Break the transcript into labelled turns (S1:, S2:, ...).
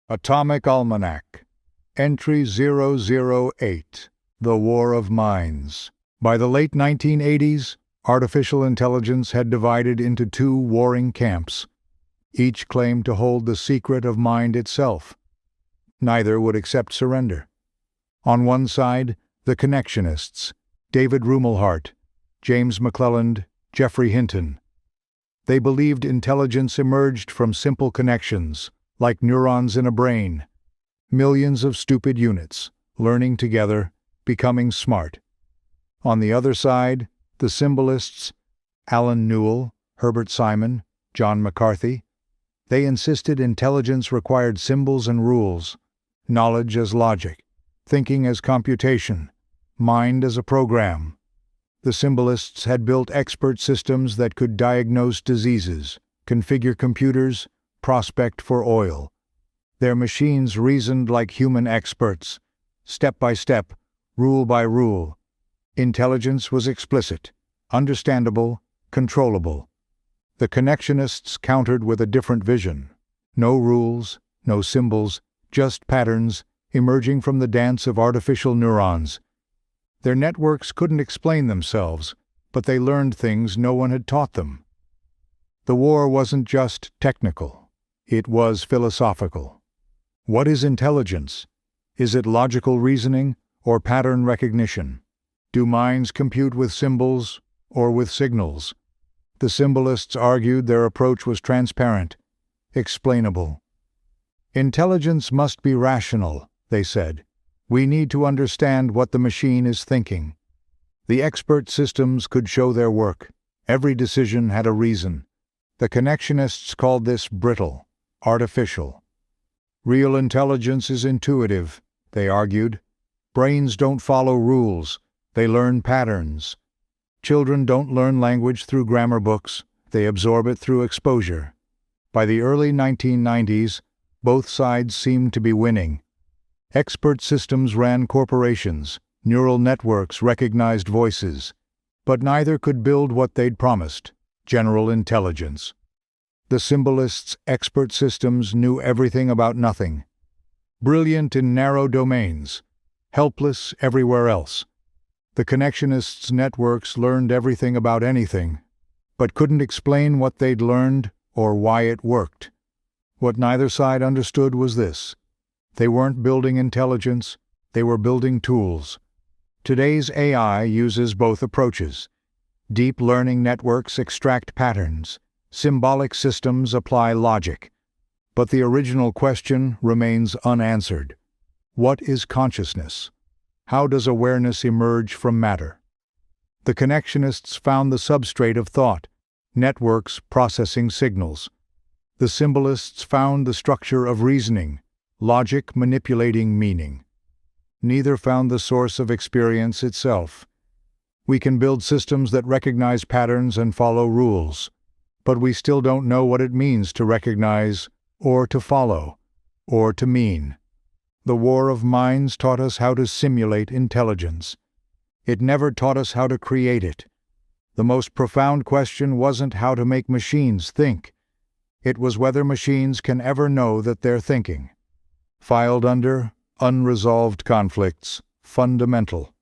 S1: Atomic Almanac. Entry 008. The War of Minds. By the late 1980s, artificial intelligence had divided into two warring camps. Each claimed to hold the secret of mind itself. Neither would accept surrender. On one side, the Connectionists, David Rumelhart, James McClelland, Jeffrey Hinton. They believed intelligence emerged from simple connections, like neurons in a brain. Millions of stupid units, learning together, becoming smart. On the other side, the Symbolists, Newell, Herbert Simon, John McCarthy. They insisted intelligence required symbols and rules, knowledge as logic, thinking as computation, mind as a program. The Symbolists had built expert systems that could diagnose diseases, configure computers, prospect for oil. Their machines reasoned like human experts, step by step, rule by rule. Intelligence was explicit, understandable, controllable. The Connectionists countered with a different vision. No rules, no symbols, just patterns emerging from the dance of artificial neurons. Their networks couldn't explain themselves, but they learned things no one had taught them. The war wasn't just technical. It was philosophical. What is intelligence? Is it logical reasoning or pattern recognition? Do minds compute with symbols or with signals? The Symbolists argued their approach was transparent, explainable. Intelligence must be rational, they said. We need to understand what the machine is thinking. The expert systems could show their work. Every decision had a reason. The Connectionists called this brittle, artificial. Real intelligence is intuitive, they argued. Brains don't follow rules, they learn patterns. Children don't learn language through grammar books, they absorb it through exposure. By the early 1990s, both sides seemed to be winning. Expert systems ran corporations, neural networks recognized voices, but neither could build what they'd promised: general intelligence. The Symbolists' expert systems knew everything about nothing. Brilliant in narrow domains, helpless everywhere else. The Connectionists' networks learned everything about anything, but couldn't explain what they'd learned or why it worked. What neither side understood was this: they weren't building intelligence, they were building tools. Today's AI uses both approaches. Deep learning networks extract patterns. Symbolic systems apply logic. But the original question remains unanswered. What is consciousness? How does awareness emerge from matter? The Connectionists found the substrate of thought, networks processing signals. The Symbolists found the structure of reasoning, logic manipulating meaning. Neither found the source of experience itself. We can build systems that recognize patterns and follow rules, but we still don't know what it means to recognize, or to follow, or to mean. The War of Minds taught us how to simulate intelligence. It never taught us how to create it. The most profound question wasn't how to make machines think. It was whether machines can ever know that they're thinking. Filed under Unresolved Conflicts, Fundamental.